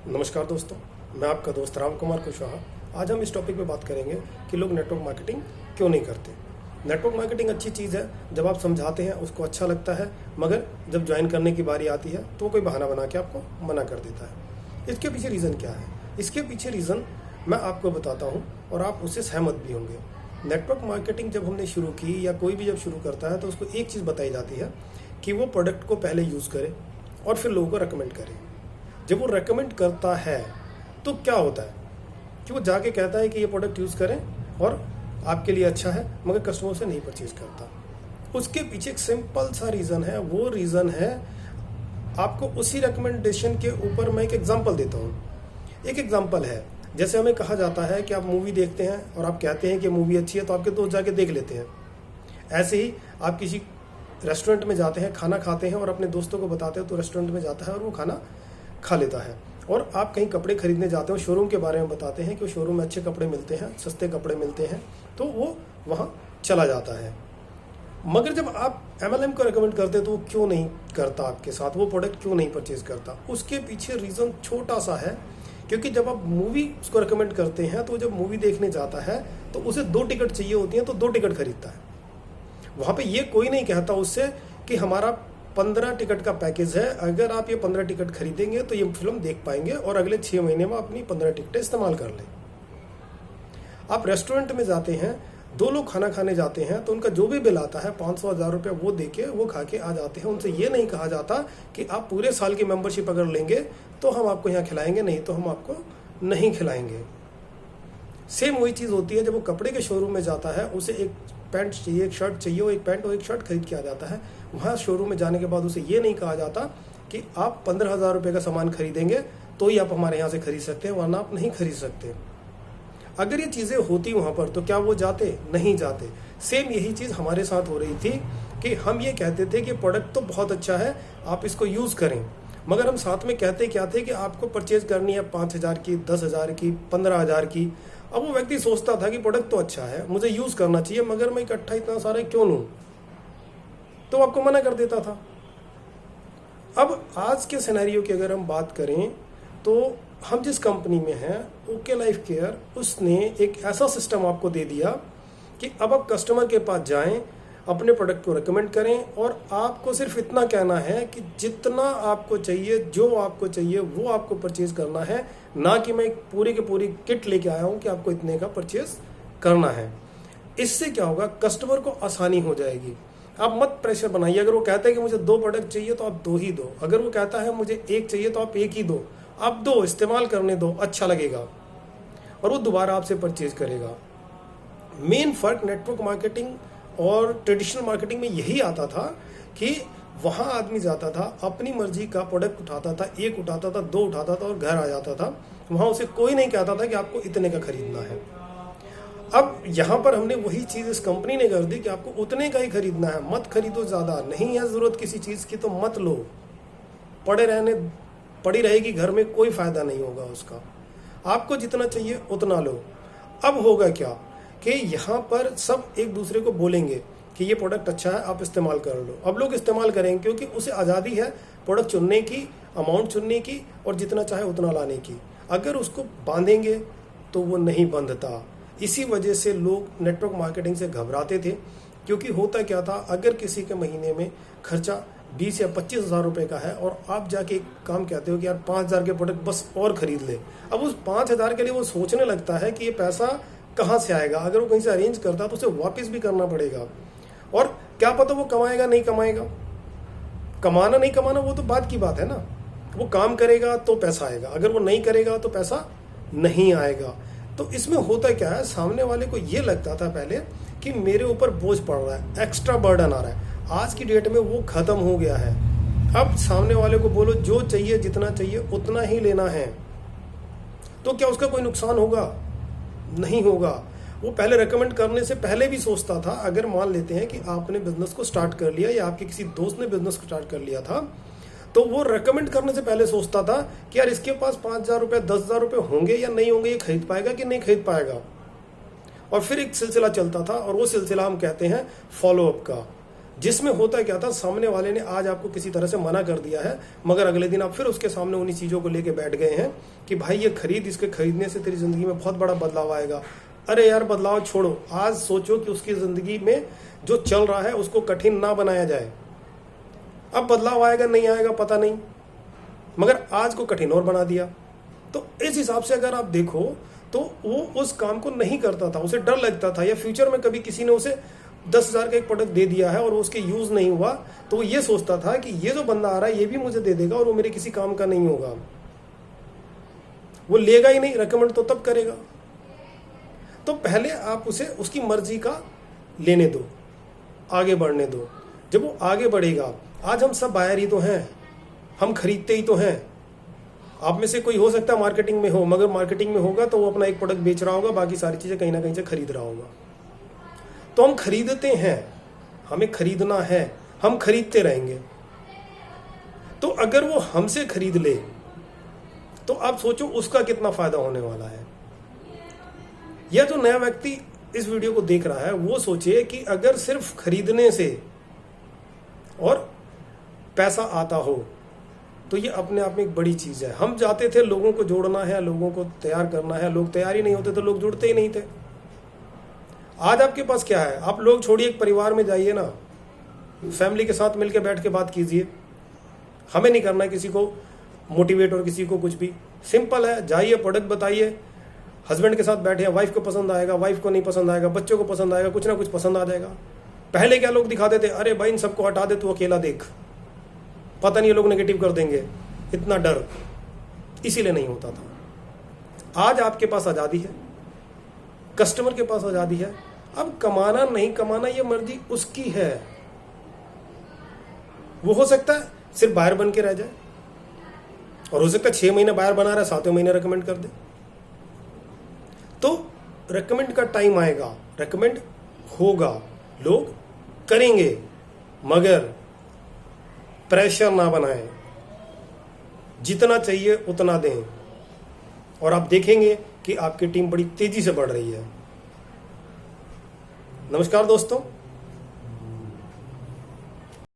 नमस्कार दोस्तों, मैं आपका दोस्त राम कुमार कुशवाहा। आज हम इस टॉपिक पे बात करेंगे कि लोग नेटवर्क मार्केटिंग क्यों नहीं करते। नेटवर्क मार्केटिंग अच्छी चीज़ है, जब आप समझाते हैं उसको अच्छा लगता है, मगर जब ज्वाइन करने की बारी आती है तो कोई बहाना बना के आपको मना कर देता है। इसके पीछे रीज़न क्या है? इसके पीछे रीज़न मैं आपको बताता हूँ और आप उससे सहमत भी होंगे। नेटवर्क मार्केटिंग जब हमने शुरू की या कोई भी जब शुरू करता है तो उसको एक चीज़ बताई जाती है कि वो प्रोडक्ट को पहले यूज़ करे और फिर लोगों को रेकमेंड करे। जब वो रेकमेंड करता है तो क्या होता है कि वो जाके कहता है कि ये प्रोडक्ट यूज़ करें और आपके लिए अच्छा है, मगर कस्टमर से नहीं परचेज करता। उसके पीछे एक सिंपल सा रीज़न है। वो रीज़न है, आपको उसी रिकमेंडेशन के ऊपर मैं एक एग्जांपल देता हूँ। एक एग्जांपल है, जैसे हमें कहा जाता है कि आप मूवी देखते हैं और आप कहते हैं कि मूवी अच्छी है तो आपके दोस्त जाके देख लेते हैं। ऐसे ही आप किसी रेस्टोरेंट में जाते हैं, खाना खाते हैं और अपने दोस्तों को बताते हैं तो रेस्टोरेंट में जाता है और वो खाना खा लेता है। और आप कहीं कपड़े खरीदने जाते हो, शोरूम के बारे में बताते हैं कि शोरूम में अच्छे कपड़े मिलते हैं, सस्ते कपड़े मिलते हैं, तो वो वहाँ चला जाता है। मगर जब आप MLM को रेकमेंड करते तो वो क्यों नहीं करता आपके साथ, वो प्रोडक्ट क्यों नहीं परचेज करता? उसके पीछे रीज़न छोटा सा है, क्योंकि जब आप मूवी उसको रेकमेंड करते हैं तो जब मूवी देखने जाता है तो उसे 2 टिकट चाहिए होती हैं तो 2 टिकट खरीदता है। वहाँ पे ये कोई नहीं कहता उससे कि हमारा 15 टिकट का पैकेज है, अगर आप ये 15 टिकट खरीदेंगे तो ये फिल्म देख पाएंगे और अगले 6 महीने में अपनी 15 टिकटें इस्तेमाल कर लें। आप रेस्टोरेंट में जाते हैं, 2 लोग खाना खाने जाते हैं तो उनका जो भी बिल आता है 500 1000 रुपये वो दे के वो खा के आ जाते हैं। उनसे ये नहीं कहा जाता कि आप पूरे साल की मेंबरशिप अगर लेंगे तो हम आपको यहाँ खिलाएंगे, नहीं तो हम आपको नहीं खिलाएंगे। सेम वही चीज़ होती है, जब वो कपड़े के शोरूम में जाता है, उसे एक पैंट चाहिए, एक शर्ट चाहिए, वो एक पैंट और एक शर्ट खरीद के आ जाता है। वहाँ शोरूम में जाने के बाद उसे ये नहीं कहा जाता कि आप 15,000 रुपये का सामान खरीदेंगे तो ही आप हमारे यहाँ से खरीद सकते हैं, वरना आप नहीं खरीद सकते। अगर ये चीज़ें होती वहाँ पर तो क्या वो जाते? नहीं जाते। सेम यही चीज़ हमारे साथ हो रही थी कि हम ये कहते थे कि प्रोडक्ट तो बहुत अच्छा है, आप इसको यूज़ करें, मगर हम साथ में कहते क्या थे कि आपको परचेज करनी है 5,000 की, 10,000 की, 15,000 की। अब वो व्यक्ति सोचता था कि प्रोडक्ट तो अच्छा है, मुझे यूज़ करना चाहिए, मगर मैं इकट्ठा इतना सारा क्यों लूँ? तो आपको मना कर देता था। अब आज के सिनेरियो की अगर हम बात करें तो हम जिस कंपनी में हैं, ओके लाइफ केयर, उसने एक ऐसा सिस्टम आपको दे दिया कि अब आप कस्टमर के पास जाएं, अपने प्रोडक्ट को रेकमेंड करें और आपको सिर्फ इतना कहना है कि जितना आपको चाहिए, जो आपको चाहिए वो आपको परचेज करना है, ना कि मैं पूरी की पूरी किट लेके आया हूं कि आपको इतने का परचेज करना है। इससे क्या होगा? कस्टमर को आसानी हो जाएगी। आप मत प्रेशर बनाइए। अगर वो कहता है कि मुझे 2 प्रोडक्ट चाहिए तो आप 2 ही दो। अगर वो कहता है मुझे 1 चाहिए तो आप 1 ही दो। आप दो, इस्तेमाल करने दो, अच्छा लगेगा और वो दोबारा आपसे परचेज करेगा। मेन फर्क नेटवर्क मार्केटिंग और ट्रेडिशनल मार्केटिंग में यही आता था कि वहाँ आदमी जाता था, अपनी मर्जी का प्रोडक्ट उठाता था, 1 उठाता था, 2 उठाता था और घर आ जाता था। वहाँ उसे कोई नहीं कहता था कि आपको इतने का खरीदना है। अब यहाँ पर हमने वही चीज़ इस कंपनी ने कर दी कि आपको उतने का ही खरीदना है, मत खरीदो ज़्यादा। नहीं है ज़रूरत किसी चीज़ की तो मत लो, पड़ी रहेगी घर में, कोई फ़ायदा नहीं होगा उसका। आपको जितना चाहिए उतना लो। अब होगा क्या कि यहाँ पर सब एक दूसरे को बोलेंगे कि ये प्रोडक्ट अच्छा है, आप इस्तेमाल कर लो। अब लोग इस्तेमाल करेंगे क्योंकि उसे आज़ादी है प्रोडक्ट चुनने की, अमाउंट चुनने की और जितना चाहे उतना लाने की। अगर उसको बांधेंगे तो वो नहीं बंधता। इसी वजह से लोग नेटवर्क मार्केटिंग से घबराते थे, क्योंकि होता क्या था, अगर किसी के महीने में खर्चा 20 या 25,000 रुपये का है और आप जाके एक काम कहते हो कि यार 5,000 के प्रोडक्ट बस और खरीद ले। अब उस 5,000 के लिए वो सोचने लगता है कि ये पैसा कहाँ से आएगा। अगर वो कहीं से अरेंज करता तो उसे वापस भी करना पड़ेगा और क्या पता वो कमाएगा नहीं कमाएगा। कमाना नहीं कमाना वो तो बात की बात है ना। वो काम करेगा तो पैसा आएगा, अगर वो नहीं करेगा तो पैसा नहीं आएगा। तो इसमें होता क्या है, सामने वाले को ये लगता था पहले कि मेरे ऊपर बोझ पड़ रहा है, एक्स्ट्रा बर्डन आ रहा है। आज की डेट में वो खत्म हो गया है। अब सामने वाले को बोलो जो चाहिए, जितना चाहिए उतना ही लेना है, तो क्या उसका कोई नुकसान होगा? नहीं होगा। वो पहले रेकमेंड करने से पहले भी सोचता था। अगर मान लेते हैं कि आपने बिजनेस को स्टार्ट कर लिया या आपके किसी दोस्त ने बिजनेस को स्टार्ट कर लिया था, तो वो रेकमेंड करने से पहले सोचता था कि यार इसके पास 5,000 रुपये, 10,000 रुपये होंगे या नहीं होंगे, ये खरीद पाएगा कि नहीं खरीद पाएगा। और फिर एक सिलसिला चलता था और वो सिलसिला हम कहते हैं फॉलोअप का। जिसमें होता क्या था, सामने वाले ने आज आपको किसी तरह से मना कर दिया है, मगर अगले दिन आप फिर उसके सामने उन्हीं चीज़ों को लेके बैठ गए हैं कि भाई ये खरीद, इसके खरीदने से तेरी ज़िंदगी में बहुत बड़ा बदलाव आएगा। अरे यार बदलाव छोड़ो, आज सोचो कि उसकी ज़िंदगी में जो चल रहा है उसको कठिन ना बनाया जाए। अब बदलाव आएगा नहीं आएगा पता नहीं, मगर आज को कठिन और बना दिया। तो इस हिसाब से अगर आप देखो तो वो उस काम को नहीं करता था, उसे डर लगता था, या फ्यूचर में कभी किसी ने उसे 10,000 का एक प्रोडक्ट दे दिया है और वो उसके यूज नहीं हुआ तो वो ये सोचता था कि ये जो बंदा आ रहा है ये भी मुझे दे देगा और वो मेरे किसी काम का नहीं होगा। वो लेगा ही नहीं, रेकमेंड तो तब करेगा। तो पहले आप उसे उसकी मर्जी का लेने दो, आगे बढ़ने दो। जब वो आगे बढ़ेगा, आज हम सब बायर ही तो हैं, हम खरीदते ही तो हैं। आप में से कोई हो सकता है मार्केटिंग में हो, मगर मार्केटिंग में होगा तो वो अपना एक प्रोडक्ट बेच रहा होगा, बाकी सारी चीज़ें कहीं ना कहीं से खरीद रहा होगा। तो हम खरीदते हैं, हमें खरीदना है, हम खरीदते रहेंगे। तो अगर वो हमसे खरीद ले तो आप सोचो उसका कितना फायदा होने वाला है। या जो नया व्यक्ति इस वीडियो को देख रहा है वो सोचे कि अगर सिर्फ खरीदने से और पैसा आता हो तो ये अपने आप में एक बड़ी चीज़ है। हम जाते थे लोगों को जोड़ना है, लोगों को तैयार करना है, लोग तैयार ही नहीं होते तो लोग जुड़ते ही नहीं थे। आज आपके पास क्या है, आप लोग छोड़िए, एक परिवार में जाइए ना, फैमिली के साथ मिलकर बैठ के बात कीजिए। हमें नहीं करना है किसी को मोटिवेट और किसी को कुछ भी, सिंपल है, जाइए प्रोडक्ट बताइए, हस्बैंड के साथ बैठे, वाइफ को पसंद आएगा, वाइफ को नहीं पसंद आएगा, बच्चों को पसंद आएगा, कुछ ना कुछ पसंद आ जाएगा। पहले क्या लोग दिखाते थे, अरे भाई इन सबको हटा दे, तू अकेला देख, पता नहीं ये लोग नेगेटिव कर देंगे, इतना डर, इसीलिए नहीं होता था। आज आपके पास आज़ादी है, कस्टमर के पास आज़ादी है। अब कमाना नहीं कमाना ये मर्जी उसकी है। वो हो सकता है सिर्फ बायर बन के रह जाए, और हो सकता है 6 महीने बायर बना रहा है, 7वें महीने रेकमेंड कर दे। तो रेकमेंड का टाइम आएगा, रेकमेंड होगा, लोग करेंगे, मगर प्रेशर ना बनाएं, जितना चाहिए उतना दें, और आप देखेंगे कि आपकी टीम बड़ी तेजी से बढ़ रही है। नमस्कार दोस्तों,